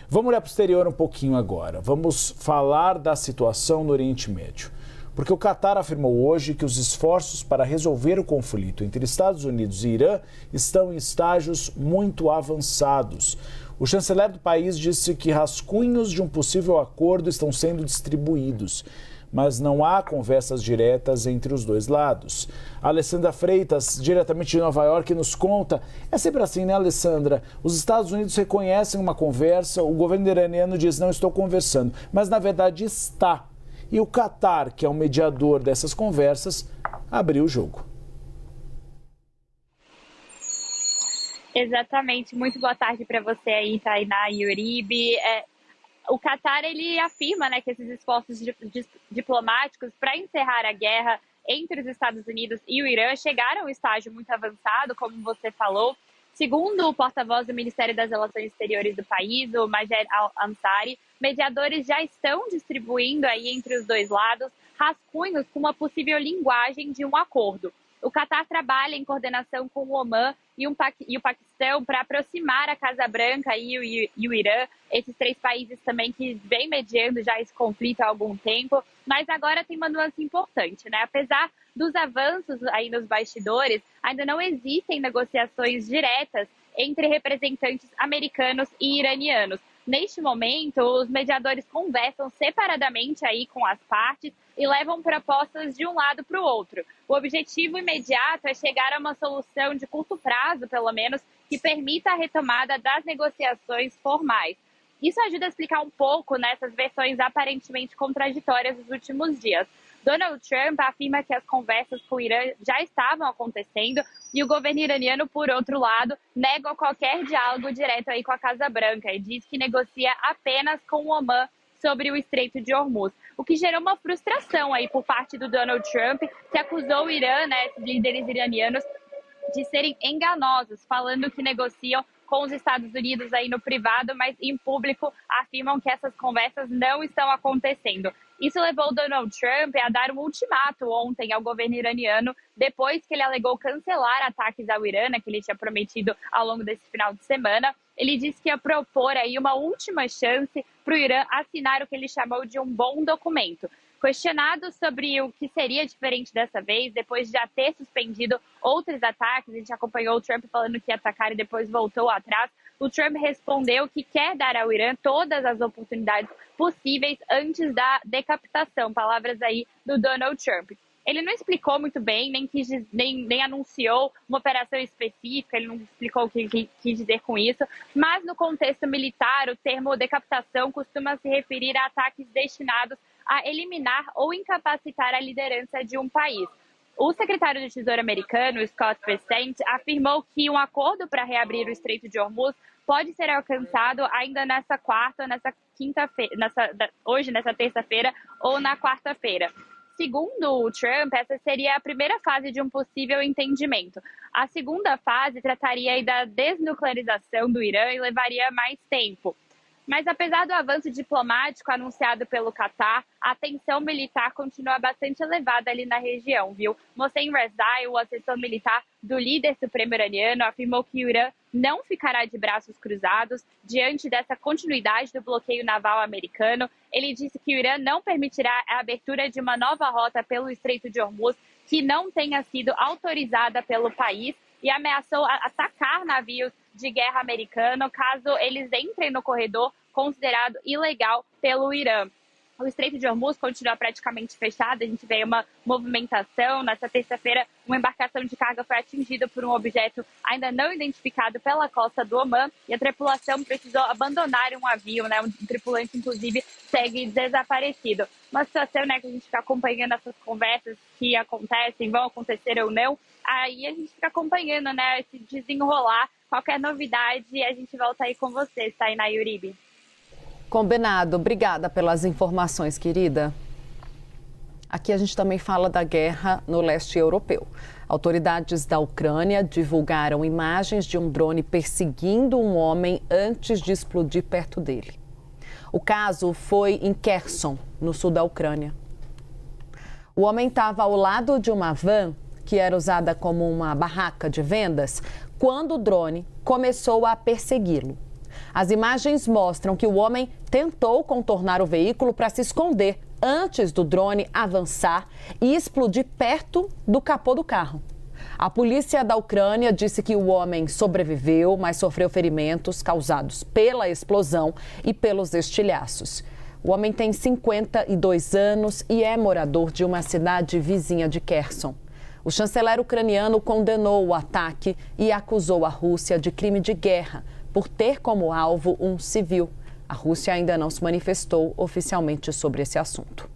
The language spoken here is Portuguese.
Vamos olhar para o exterior um pouquinho agora. Vamos falar da situação no Oriente Médio. Porque o Catar afirmou hoje que os esforços para resolver o conflito entre Estados Unidos e Irã estão em estágios muito avançados. O chanceler do país disse que rascunhos de um possível acordo estão sendo distribuídos, mas não há conversas diretas entre os dois lados. A Alessandra Freitas, diretamente de Nova York, nos conta. É sempre assim, né, Alessandra? Os Estados Unidos reconhecem uma conversa, o governo iraniano diz não estou conversando, mas na verdade está. E o Catar, que é o mediador dessas conversas, abriu o jogo. Exatamente. Muito boa tarde para você aí, Tainá e Uribe. O Catar, ele afirma, né, que esses esforços diplomáticos para encerrar a guerra entre os Estados Unidos e o Irã chegaram a um estágio muito avançado, como você falou. Segundo o porta-voz do Ministério das Relações Exteriores do país, o Majed Al-Ansari, mediadores já estão distribuindo aí entre os dois lados rascunhos com uma possível linguagem de um acordo. O Catar trabalha em coordenação com o Omã e o Paquistão para aproximar a Casa Branca e o Irã, esses três países também que vêm mediando já esse conflito há algum tempo, mas agora tem uma nuance importante, né? Apesar dos avanços aí nos bastidores, ainda não existem negociações diretas entre representantes americanos e iranianos. Neste momento, os mediadores conversam separadamente aí com as partes e levam propostas de um lado para o outro. O objetivo imediato é chegar a uma solução de curto prazo, pelo menos, que permita a retomada das negociações formais. Isso ajuda a explicar um pouco nessas versões aparentemente contraditórias dos últimos dias. Donald Trump afirma que as conversas com o Irã já estavam acontecendo e o governo iraniano, por outro lado, nega qualquer diálogo direto aí com a Casa Branca e diz que negocia apenas com o Omã sobre o Estreito de Hormuz, o que gerou uma frustração aí por parte do Donald Trump, que acusou o Irã, né, líderes iranianos, de serem enganosos, falando que negociam com os Estados Unidos aí no privado, mas em público afirmam que essas conversas não estão acontecendo. Isso levou Donald Trump a dar um ultimato ontem ao governo iraniano, depois que ele alegou cancelar ataques ao Irã, que ele tinha prometido ao longo desse final de semana. Ele disse que ia propor aí uma última chance para o Irã assinar o que ele chamou de um bom documento. Questionado sobre o que seria diferente dessa vez, depois de já ter suspendido outros ataques, a gente acompanhou o Trump falando que ia atacar e depois voltou atrás, o Trump respondeu que quer dar ao Irã todas as oportunidades possíveis antes da decapitação, palavras aí do Donald Trump. Ele não explicou muito bem, nem anunciou uma operação específica, ele não explicou o que ele quis dizer com isso, mas no contexto militar, o termo decapitação costuma se referir a ataques destinados a eliminar ou incapacitar a liderança de um país. O secretário do Tesouro americano, Scott Bessent, afirmou que um acordo para reabrir o Estreito de Hormuz pode ser alcançado ainda nessa quarta, nessa quinta-feira, hoje, nessa terça-feira ou na quarta-feira. Segundo o Trump, essa seria a primeira fase de um possível entendimento. A segunda fase trataria aí da desnuclearização do Irã e levaria mais tempo. Mas apesar do avanço diplomático anunciado pelo Catar, a tensão militar continua bastante elevada ali na região, viu? Mohsen Rezai, o assessor militar do líder supremo iraniano, afirmou que o Irã não ficará de braços cruzados diante dessa continuidade do bloqueio naval americano. Ele disse que o Irã não permitirá a abertura de uma nova rota pelo Estreito de Hormuz que não tenha sido autorizada pelo país e ameaçou atacar navios de guerra americano caso eles entrem no corredor considerado ilegal pelo Irã. O Estreito de Hormuz continua praticamente fechado, a gente vê uma movimentação. Nessa terça-feira, uma embarcação de carga foi atingida por um objeto ainda não identificado pela costa do Omã e a tripulação precisou abandonar um navio, né? Um tripulante, inclusive, segue desaparecido. Uma situação, né, que a gente fica acompanhando essas conversas que acontecem, vão acontecer ou não, aí a gente fica acompanhando, né, esse desenrolar. Qualquer novidade, a gente volta aí com vocês, Tainá e Uribe. Combinado. Obrigada pelas informações, querida. Aqui a gente também fala da guerra no leste europeu. Autoridades da Ucrânia divulgaram imagens de um drone perseguindo um homem antes de explodir perto dele. O caso foi em Kherson, no sul da Ucrânia. O homem estava ao lado de uma van que era usada como uma barraca de vendas quando o drone começou a persegui-lo. As imagens mostram que o homem tentou contornar o veículo para se esconder antes do drone avançar e explodir perto do capô do carro. A polícia da Ucrânia disse que o homem sobreviveu, mas sofreu ferimentos causados pela explosão e pelos estilhaços. O homem tem 52 anos e é morador de uma cidade vizinha de Kherson. O chanceler ucraniano condenou o ataque e acusou a Rússia de crime de guerra por ter como alvo um civil. A Rússia ainda não se manifestou oficialmente sobre esse assunto.